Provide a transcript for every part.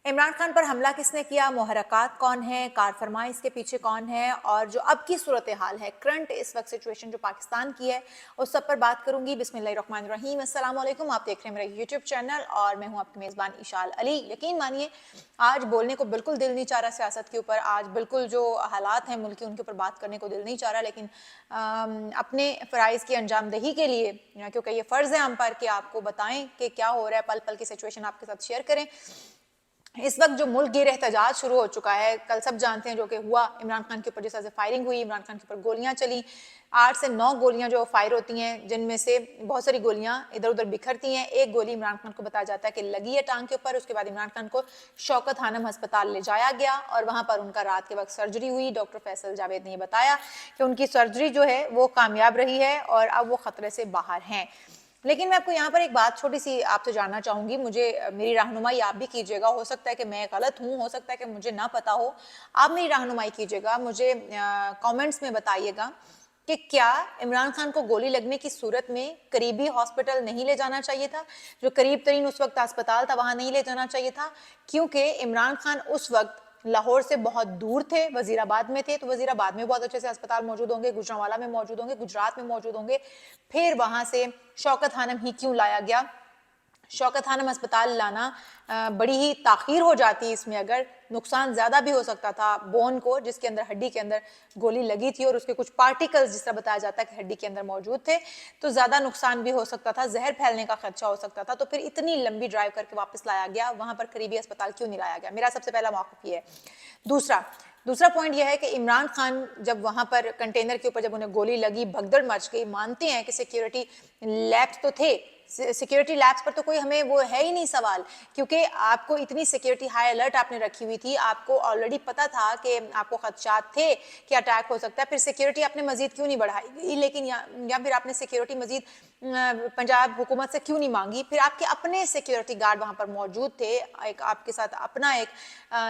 इमरान खान पर हमला किसने किया, मुहर्रकात कौन है, कारफरमा इसके पीछे कौन है, और जो अब की सूरत हाल है, करंट इस वक्त सिचुएशन जो पाकिस्तान की है, उस सब पर बात करूंगी। बिस्मिल्लाहिर्रहमानिर्रहीम, अस्सलाम वालेकुम। आप देख रहे हैं मेरा यूट्यूब चैनल और मैं हूं आपकी मेज़बान इशाल अली। यकीन मानिए आज बोलने को बिल्कुल दिल नहीं चाह रहा सियासत के ऊपर, आज बिल्कुल जो हालात हैं मुल्क के उनके ऊपर बात करने को दिल नहीं चाह रहा, लेकिन अपने फ़राइज़ की अंजामदही के लिए, क्योंकि ये फ़र्ज़ है हम पर कि आपको बताएं कि क्या हो रहा है, पल पल की सिचुएशन आपके साथ शेयर करें। इस वक्त जो मुल्क गिर एहतजाज शुरू हो चुका है, कल सब जानते हैं जो कि हुआ, इमरान खान के ऊपर जिस तरह से फायरिंग हुई, इमरान खान के ऊपर गोलियां चली, 8 से 9 गोलियां जो फायर होती हैं, जिनमें से बहुत सारी गोलियां इधर उधर बिखरती हैं। एक गोली इमरान खान को बताया जाता है कि लगी है टांग के ऊपर। उसके बाद इमरान खान को शौकत हानम अस्पताल ले जाया गया और वहां पर उनका रात के वक्त सर्जरी हुई। डॉक्टर फैसल जावेद ने बताया कि उनकी सर्जरी जो है वो कामयाब रही है और अब वो खतरे से बाहर हैं। लेकिन मैं आपको यहाँ पर एक बात छोटी सी आपसे जानना चाहूंगी, मुझे मेरी रहनुमाई आप भी कीजिएगा। हो सकता है कि मैं गलत हूँ, हो सकता है कि मुझे ना पता हो, आप मेरी रहनुमाई कीजिएगा, मुझे कमेंट्स में बताइएगा कि क्या इमरान खान को गोली लगने की सूरत में करीबी हॉस्पिटल नहीं ले जाना चाहिए था, जो करीब तरीन उस वक्त अस्पताल था वहां नहीं ले जाना चाहिए था, क्योंकि इमरान खान उस वक्त लाहौर से बहुत दूर थे, वजीराबाद में थे, तो वजीराबाद में बहुत अच्छे से अस्पताल मौजूद होंगे, गुजरांवाला में मौजूद होंगे, गुजरात में मौजूद होंगे, फिर वहां से शौकत हानम ही क्यों लाया गया। शौकत हानम अस्पताल लाना बड़ी ही ताखीर हो जाती, इसमें अगर नुकसान ज़्यादा भी हो सकता था बोन को, जिसके अंदर हड्डी के अंदर गोली लगी थी और उसके कुछ पार्टिकल्स जिस तरह बताया जाता है कि हड्डी के अंदर मौजूद थे, तो ज़्यादा नुकसान भी हो सकता था, जहर फैलने का खदशा हो सकता था। तो फिर इतनी लंबी ड्राइव करके वापस लाया गया, वहां पर करीबी अस्पताल क्यों नहीं लाया गया, मेरा सबसे पहला मौक़िफ़ ये है। दूसरा पॉइंट यह है कि इमरान खान जब वहां पर कंटेनर के ऊपर जब उन्हें गोली लगी, भगदड़ मच गई, मानते हैं कि सिक्योरिटी लैब्स तो थे, सिक्योरिटी लैब्स पर तो कोई हमें वो है ही नहीं सवाल, क्योंकि आपको इतनी सिक्योरिटी हाई अलर्ट आपने रखी हुई थी, आपको ऑलरेडी पता था कि आपको खदशात थे कि अटैक हो सकता है, फिर सिक्योरिटी आपने मजीद क्यों नहीं बढ़ाई, लेकिन या फिर आपने सिक्योरिटी मजीद पंजाब हुकूमत से क्यों नहीं मांगी। फिर आपके अपने सिक्योरिटी गार्ड वहां पर मौजूद थे, एक आपके साथ अपना एक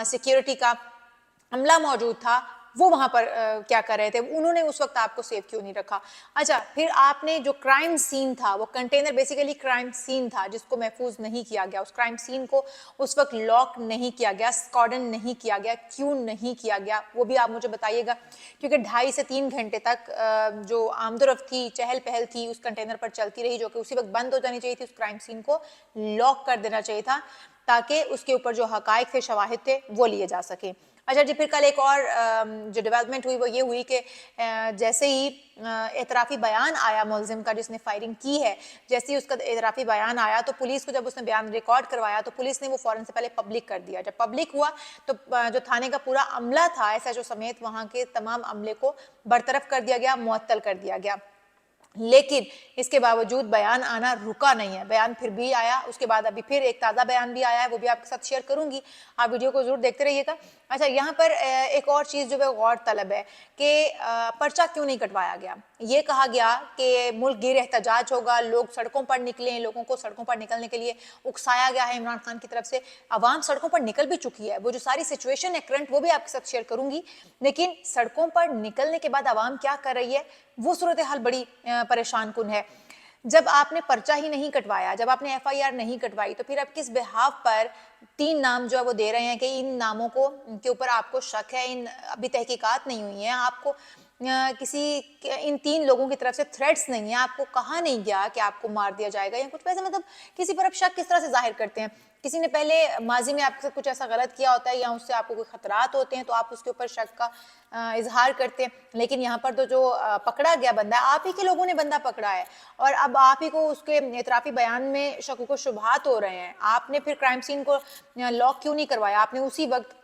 सिक्योरिटी का अमला मौजूद था, वो वहां पर क्या कर रहे थे, उन्होंने उस वक्त आपको सेफ क्यों नहीं रखा। अच्छा, फिर आपने जो क्राइम सीन था, वो कंटेनर बेसिकली क्राइम सीन था जिसको महफूज नहीं किया गया, उस क्राइम सीन को उस वक्त लॉक नहीं किया गया, स्कॉर्डन नहीं किया गया, क्यों नहीं किया गया वो भी आप मुझे बताइएगा, क्योंकि 2.5 से 3 घंटे तक जो आमदोरफ्त थी, चहल पहल थी, उस कंटेनर पर चलती रही, जो कि उसी वक्त बंद हो जानी चाहिए थी। उस क्राइम सीन को लॉक कर देना चाहिए था ताकि उसके ऊपर जो हकायक थे, शवाहिद थे, वो लिए जा सके। अच्छा जी, फिर कल एक और जो डेवलपमेंट हुई वो ये हुई कि जैसे ही एतराफ़ी बयान आया मुलजिम का जिसने फायरिंग की है, जैसे ही उसका एतराफ़ी बयान आया तो पुलिस को जब उसने बयान रिकॉर्ड करवाया तो पुलिस ने वो फ़ौरन से पहले पब्लिक कर दिया। जब पब्लिक हुआ तो जो थाने का पूरा अमला था, एसएचओ समेत वहाँ के तमाम अमले को बरतरफ कर दिया गया, मुअत्तल कर दिया गया। लेकिन इसके बावजूद बयान आना रुका नहीं है, बयान फिर भी आया। उसके बाद अभी फिर एक ताज़ा बयान भी आया है, वो भी आपके साथ शेयर करूंगी, आप वीडियो को जरूर देखते रहिएगा। अच्छा, यहाँ पर एक और चीज़ जो है गौर तलब है कि पर्चा क्यों नहीं कटवाया गया। ये कहा गया कि मुल्क गिर एहतजाज होगा, लोग सड़कों पर निकलें, लोगों को सड़कों पर निकलने के लिए उकसाया गया है इमरान खान की तरफ से। अवाम सड़कों पर निकल भी चुकी है, वो जो सारी सिचुएशन है करंट वो भी आपके साथ शेयर करूंगी। लेकिन सड़कों पर निकलने के बाद अवाम क्या कर रही है, वो सूरत हाल बड़ी परेशान कुन है। जब आपने पर्चा ही नहीं कटवाया, जब आपने एफआईआर नहीं कटवाई, तो फिर आप किस बिहाफ पर 3 नाम जो है वो दे रहे हैं कि इन नामों को के ऊपर आपको शक है, इन अभी तहकीकात नहीं हुई है, आपको किसी इन 3 लोगों की तरफ से थ्रेट्स नहीं है, आपको कहा नहीं गया कि आपको मार दिया जाएगा या कुछ वैसे, मतलब किसी पर आप शक किस तरह से जाहिर करते हैं। किसी ने पहले माजी में आपके साथ कुछ ऐसा गलत किया होता है या उससे आपको कोई खतरात होते हैं तो आप उसके ऊपर शक का इजहार करते हैं। लेकिन यहाँ पर तो जो पकड़ा गया बंदा, आप ही के लोगों ने बंदा पकड़ा है और अब आप ही को उसके एतराफी बयान में शक व शुबहात हो रहे हैं। आपने फिर क्राइम सीन को लॉक क्यों नहीं करवाया, आपने उसी वक्त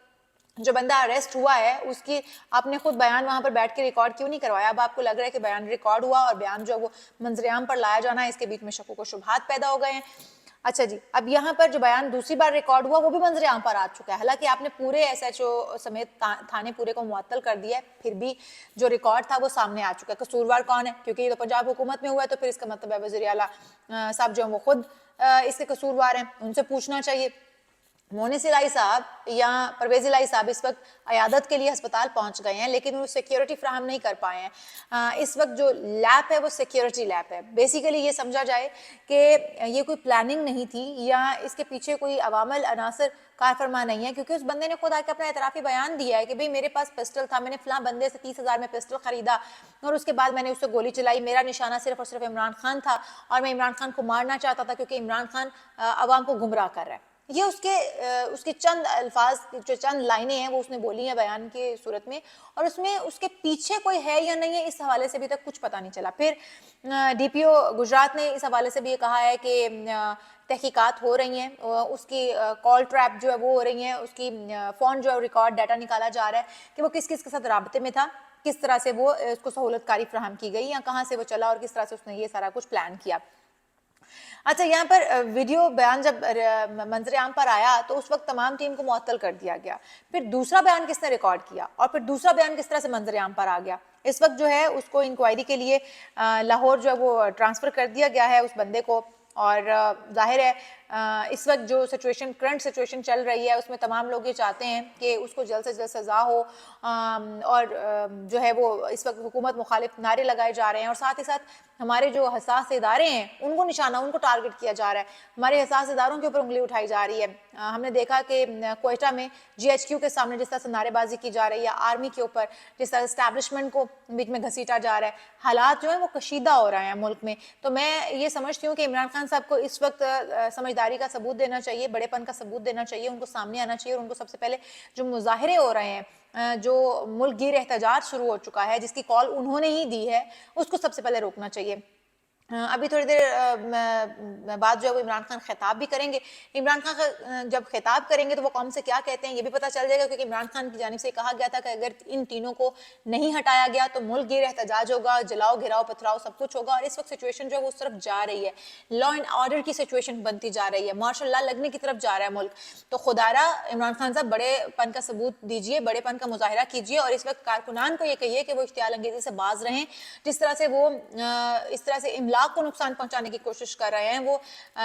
जो बंदा अरेस्ट हुआ है उसकी आपने खुद बयान वहां पर बैठ के रिकॉर्ड क्यों नहीं करवाया। अब आपको लग रहा है कि बयान रिकॉर्ड हुआ और बयान जो है वो मंजरेआम पर लाया जाना है, इसके बीच में शकों को शुबहात पैदा हो गए हैं। अच्छा जी, अब यहाँ पर जो बयान दूसरी बार रिकॉर्ड हुआ वो भी मंजरेआम पर आ चुका है, हालांकि आपने पूरे एसएचओ समेत थाने पूरे को मुअत्तल कर दिया है, फिर भी जो रिकॉर्ड था वो सामने आ चुका है। कसूरवार कौन है, क्योंकि ये तो पंजाब हुकूमत में हुआ है, तो फिर इसका मतलब है वज़ीर आला साहब जो है वो खुद इसके कसूरवार हैं, उनसे पूछना चाहिए। मोनिस इलाही साहब या परवेज़ इलाही साहब इस वक्त अयादत के लिए अस्पताल पहुंच गए हैं, लेकिन वो सिक्योरिटी फ्राहम नहीं कर पाए हैं। इस वक्त जो लैब है वो सिक्योरिटी लैब है। बेसिकली ये समझा जाए कि ये कोई प्लानिंग नहीं थी या इसके पीछे कोई अवामल अनासर कार फरमा नहीं है, क्योंकि उस बंदे ने खुद आके अपना एतराफ़ी बयान दिया है कि भाई मेरे पास पिस्टल था, मैंने फलां बंदे से 30,000 में पिस्टल ख़रीदा और उसके बाद मैंने उससे गोली चलाई, मेरा निशाना सिर्फ और सिर्फ इमरान खान था और मैं इमरान खान को मारना चाहता था क्योंकि इमरान खान अवाम को गुमराह कर रहा है। ये उसके चंद अल्फाज, जो चंद लाइनें हैं वो उसने बोली हैं बयान की सूरत में, और उसमें उसके पीछे कोई है या नहीं है इस हवाले से अभी तक कुछ पता नहीं चला। फिर डीपीओ गुजरात ने इस हवाले से भी ये कहा है कि तहकीकात हो रही हैं, उसकी कॉल ट्रैप जो है वो हो रही है, उसकी फ़ोन जो है रिकॉर्ड डाटा निकाला जा रहा है कि वो किस किस के साथ राब्ते में था, किस तरह से वो उसको सहूलतकारी फ्राहम की गई या कहाँ से वो चला और किस तरह से उसने ये सारा कुछ प्लान किया। अच्छा, यहाँ पर वीडियो बयान जब मंजर आम पर आया तो उस वक्त तमाम टीम को मुअत्तल कर दिया गया। फिर दूसरा बयान किसने रिकॉर्ड किया और फिर दूसरा बयान किस तरह से मंजर आम पर आ गया। इस वक्त जो है उसको इंक्वायरी के लिए लाहौर जो है वो ट्रांसफ़र कर दिया गया है उस बंदे को, और जाहिर है इस वक्त जो सिचुएशन, करंट सिचुएशन चल रही है उसमें तमाम लोग ये चाहते हैं कि उसको जल्द से जल्द सज़ा हो, और जो है वो इस वक्त हुकूमत मुखालिफ नारे लगाए जा रहे हैं और साथ ही साथ हमारे जो हसास इदारे हैं उनको निशाना, उनको टारगेट किया जा रहा है, हमारे हसास इदारों के ऊपर उंगली उठाई जा रही है। हमने देखा कि कोयटा में GHQ के सामने जिस तरह से नारेबाजी की जा रही है, आर्मी के ऊपर जिस तरह इस्टेब्लिशमेंट को बीच में घसीटा जा रहा है, हालात जो है वो कशीदा हो रहे हैं मुल्क में। तो मैं ये समझती हूँ कि इमरान खान साहब को इस वक्त समझदारी का सबूत देना चाहिए, बड़ेपन का सबूत देना चाहिए, उनको सामने आना चाहिए और उनको सबसे पहले जो मुजाहरे हो रहे हैं, जो मुल्क गिर एहतजाज शुरू हो चुका है जिसकी कॉल उन्होंने ही दी है, उसको सबसे पहले रोकना चाहिए। अभी थोड़ी देर बाद जो है वो इमरान खान खिताब भी करेंगे। इमरान खान जब खिताब करेंगे तो वो कौम से क्या कहते हैं ये भी पता चल जाएगा, क्योंकि इमरान खान की जानिब से कहा गया था कि अगर इन तीनों को नहीं हटाया गया तो मुल्क गिर एहतजाज होगा, जलाओ घिराओ पथराओ सब कुछ होगा। और इस वक्त सिचुएशन जो है वो उस तरफ जा रही है, लॉ एंड ऑर्डर की सिचुएशन बनती जा रही है, मार्शल लॉ लगने की तरफ जा रहा है मुल्क। तो खुदारा इमरान खान साहब बड़ेपन का सबूत दीजिए, बड़ेपन का मुजाहिरा कीजिए और इस वक्त कारकुनान को ये कहिए कि वो इश्तियाल अंगेजी से बाज रहें। जिस तरह से वो इस तरह से इमलाक को नुकसान पहुंचाने की कोशिश कर रहे हैं, वो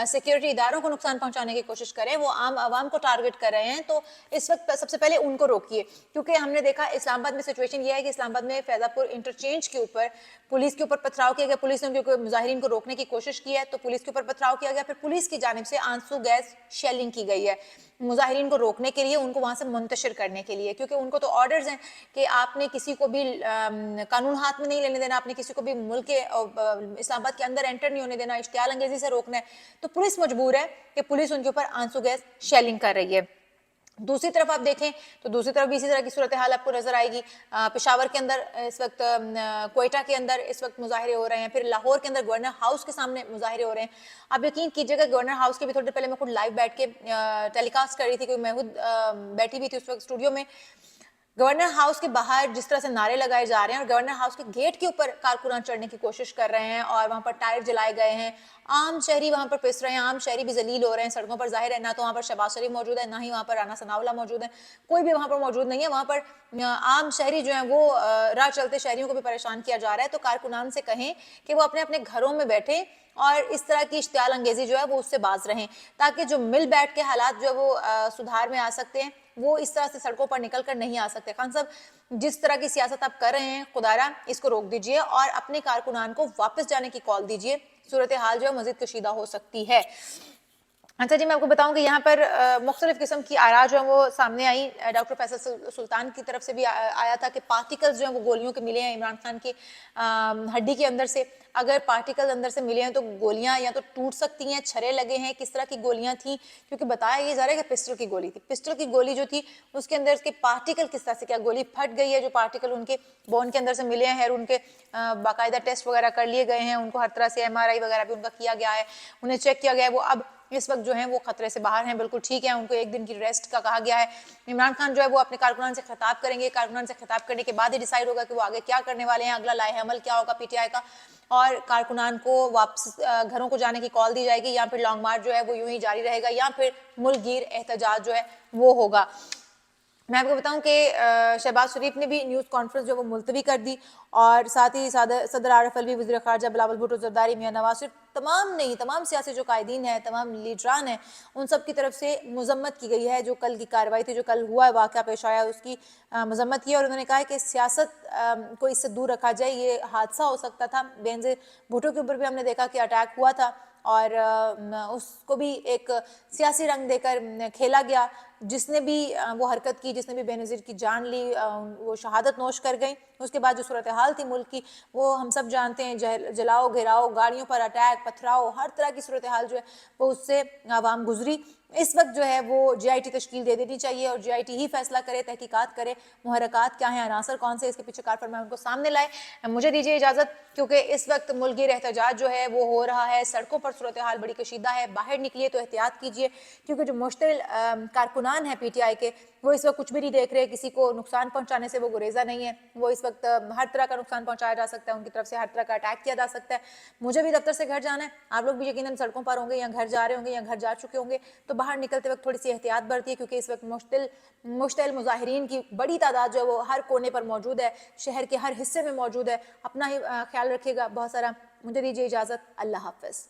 सिक्योरिटी इदारों को नुकसान पहुंचाने की कोशिश कर रहे हैं, वो आम आवाम को टारगेट कर रहे हैं, तो इस वक्त सबसे पहले उनको रोकिए। क्योंकि हमने देखा इस्लामाबाद में सिचुएशन ये है कि इस्लामाबाद में फैजापुर इंटरचेंज के ऊपर पुलिस के ऊपर पथराव किया गया, पुलिस ने उनके मुजाहिरीन को रोकने की कोशिश की है तो पुलिस के ऊपर पथराव किया गया, फिर पुलिस की जानिब से आंसू गैस शेलिंग की गई है मुजाहिरीन को रोकने के लिए, उनको वहां से मुंतशिर करने के लिए, क्योंकि उनको तो ऑर्डर्स हैं कि आपने किसी को भी कानून हाथ में नहीं लेने देना, आपने किसी को भी मुल्क के इस्लामाबाद के अंदर एंटर नहीं होने देना, इश्तियाल अंगेजी से रोकना है। तो पुलिस मजबूर है कि पुलिस उनके ऊपर आंसू गैस शेलिंग कर रही है। दूसरी तरफ आप देखें तो दूसरी तरफ भी इसी तरह की सूरत हाल आपको नजर आएगी। पेशावर के अंदर इस वक्त, कोयटा के अंदर इस वक्त मुजाहरे हो रहे हैं, फिर लाहौर के अंदर गवर्नर हाउस के सामने मुजाहरे हो रहे हैं। आप यकीन कीजिएगा गवर्नर हाउस के भी थोड़ी देर पहले मैं खुद लाइव बैठ के टेलीकास्ट कर रही थी, क्योंकि मैं खुद बैठी हुई थी उस वक्त स्टूडियो में। गवर्नर हाउस के बाहर जिस तरह से नारे लगाए जा रहे हैं और गवर्नर हाउस के गेट के ऊपर कारकुनान चढ़ने की कोशिश कर रहे हैं और वहां पर टायर जलाए गए हैं, आम शहरी वहां पर पिस रहे हैं, आम शहरी भी जलील हो रहे हैं सड़कों पर। जाहिर है ना तो वहां पर शहबाज शरीफ मौजूद है, ना ही वहां पर राना सनाउल्लाह मौजूद है, कोई भी वहां पर मौजूद नहीं है। वहां पर आम शहरी जो है वो राह चलते शहरियों को भी परेशान किया जा रहा है। तो कारकुनान से कहें कि वो अपने अपने घरों में बैठे और इस तरह की इश्तियाल अंगेजी जो है वो उससे बाज रहें, ताकि जो मिल बैठ के हालात जो है वो सुधार में आ सकते हैं, वो इस तरह से सड़कों पर निकल कर नहीं आ सकते। खान साहब, जिस तरह की सियासत आप कर रहे हैं, खुदारा इसको रोक दीजिए और अपने कारकुनान को वापस जाने की कॉल दीजिए, सूरत हाल जो है मजीद कशीदा हो सकती है। अच्छा जी, मैं आपको बताऊं कि यहाँ पर मुख्तलिफ किस्म की आरा जो है वो सामने आई। डॉक्टर फैसल सुल्तान की तरफ से भी आया था कि पार्टिकल्स जो हैं वो गोलियों के मिले हैं इमरान खान की हड्डी के अंदर से। अगर पार्टिकल अंदर से मिले हैं तो गोलियां या तो टूट सकती हैं, छरे लगे हैं, किस तरह की गोलियां थी, क्योंकि बताया ये जा रहा है कि पिस्टल की गोली थी। पिस्टल की गोली जो थी उसके अंदर उसके पार्टिकल किस तरह से, क्या गोली फट गई है, जो पार्टिकल उनके बोन के अंदर से मिले हैं, उनके बाकायदा टेस्ट वगैरह कर लिए गए हैं, उनको हर तरह से MRI वगैरह भी उनका किया गया है, उन्हें चेक किया गया है, वो अब इस वक्त जो है वो खतरे से बाहर हैं, बिल्कुल ठीक है, उनको 1 दिन की रेस्ट का कहा गया है। इमरान खान जो है वो अपने कारकुनान से खिताब करेंगे, कारकुनान से खिताब करने के बाद ही डिसाइड होगा कि वो आगे क्या करने वाले हैं, अगला लाए अमल क्या होगा PTI का, और कारकुनान को वापस घरों को जाने की कॉल दी जाएगी, या फिर लॉन्ग मार्च जो है वो यूं ही जारी रहेगा, या फिर मुल्क गिर एहतजाज जो है वो होगा। میں آپ کو بتاؤں کہ شہباز شریف نے بھی نیوز کانفرنس جو وہ ملتوی کر دی، اور ساتھ ہی صدر عارف الوی، وزیر خارجہ بلاول بھٹو زرداری، میاں نواز شریف، تمام سیاسی جو قائدین ہیں، تمام لیڈران ہیں، ان سب کی طرف سے مذمت کی گئی ہے۔ جو کل کی کارروائی تھی، جو کل ہوا واقعہ پیش آیا، اس کی مذمت کی، اور انہوں نے کہا ہے کہ سیاست کو اس سے دور رکھا جائے، یہ حادثہ ہو سکتا تھا۔ بینظیر بھٹو کے اوپر بھی ہم نے دیکھا کہ اٹیک ہوا تھا، اور اس کو بھی ایک سیاسی رنگ دے کر کھیلا گیا۔ جس نے بھی وہ حرکت کی، جس نے بھی بینظیر کی جان لی، وہ شہادت نوش کر گئیں۔ اس کے بعد جو صورتحال تھی ملک کی، وہ ہم سب جانتے ہیں، جلاؤ گھیراؤ، گاڑیوں پر اٹیک، پتھراؤ، ہر طرح کی صورتحال جو ہے وہ اس سے عوام گزری۔ اس وقت جو ہے وہ جے آئی ٹی تشکیل دے دینی چاہیے، اور جے آئی ٹی ہی فیصلہ کرے، تحقیقات کرے، محرکات کیا ہیں، عناصر کون سے اس کے پیچھے کار فرمائے، ان کو سامنے لائے۔ مجھے دیجیے اجازت، کیونکہ اس وقت ملک گیر احتجاج جو ہے وہ ہو رہا ہے، سڑکوں پر صورتحال بڑی کشیدہ ہے، باہر نکلیے تو احتیاط کیجیے، کیونکہ جو مشتعل کارکنان ہیں پی ٹی آئی کے، وہ اس وقت کچھ بھی نہیں دیکھ رہے، کسی کو نقصان پہنچانے سے وہ گریزہ نہیں ہے۔ وہ اس وقت ہر طرح کا نقصان پہنچایا جا سکتا ہے، ان کی طرف سے ہر طرح کا اٹیک کیا جا سکتا ہے۔ مجھے بھی دفتر سے گھر جانا ہے، آپ لوگ بھی یقیناً سڑکوں پر ہوں گے، یا گھر جا رہے ہوں گے، یا گھر جا چکے ہوں گے، تو باہر نکلتے وقت تھوڑی سی احتیاط برتیے، کیونکہ اس وقت مشتعل مظاہرین کی بڑی تعداد جو ہے وہ ہر کونے پر موجود ہے، شہر کے ہر حصے میں موجود ہے۔ اپنا ہی خیال رکھیے گا، بہت سارا۔ مجھے دیجیے اجازت، اللہ حافظ۔